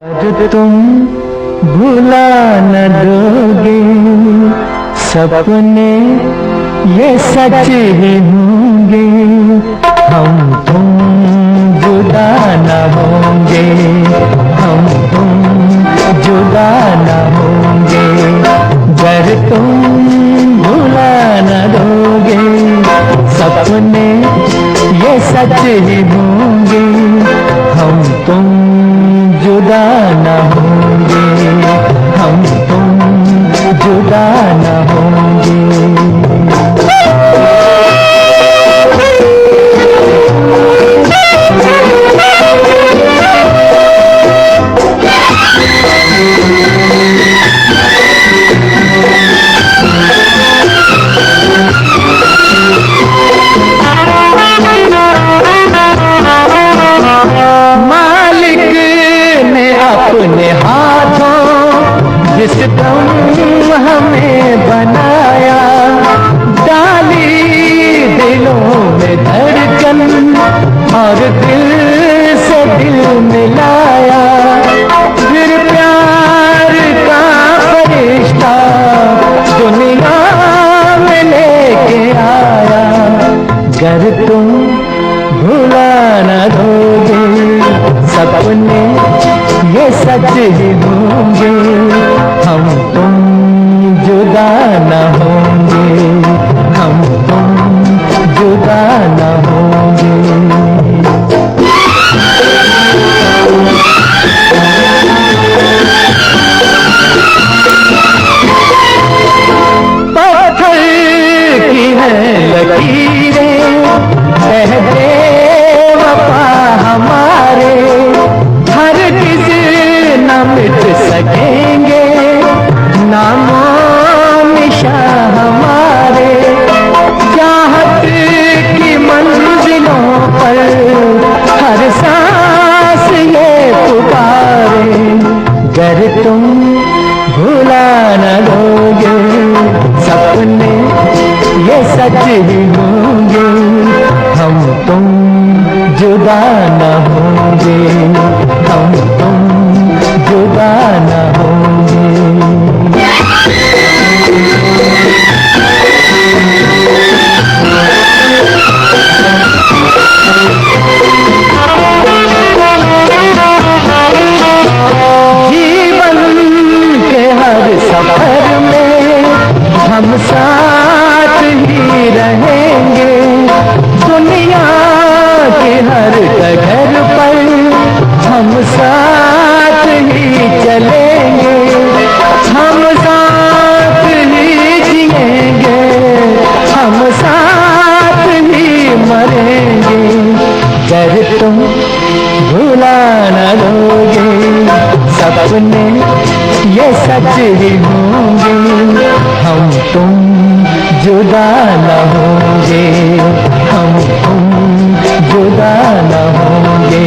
अगर तुम भुला न दोगे सपने ये सच ही होंगे, हम तुम जुदा न होंगे, हम तुम जुदा न होंगे। अगर तुम भुला न दोगे सपने ये सच ही होंगे, हम तुम जुदा न होंगे, हम तुम जुदा न होंगे। अपने हाथों जिस दम हमें बनाया, डाली दिलों में धड़कन और दिल से दिल मिलाया, फिर प्यार का फरिश्ता दुनिया में लेके आया। अगर तुम भुला न दोगे सपने ये सच ही होंगे, हम तुम जुदा न होंगे, हम तुम जुदा न होंगे। पत्थर की है लकीरें कहते वफा हमारे, हर किसी न मिट सकेंगे नामो निशान हमारे। चाहत की मंजिलों पर हर सांस ये पुकारे। अगर तुम भुला न दोगे सपने ये सच ही होंगे, हम तुम जुदा न होंगे, हम तुम जुदा न होंगे। जीवन के हर सफर में हम साथ ही रहेंगे, दुनिया के हर डगर पर हम साथ ही चलेंगे, हम साथ ही जिएंगे, हम साथ ही मरेंगे। अगर तुम भुला न दोगे सपने ये सच ही होंगे, हम तुम जुदा न होंगे, हम तुम जुदा न होंगे।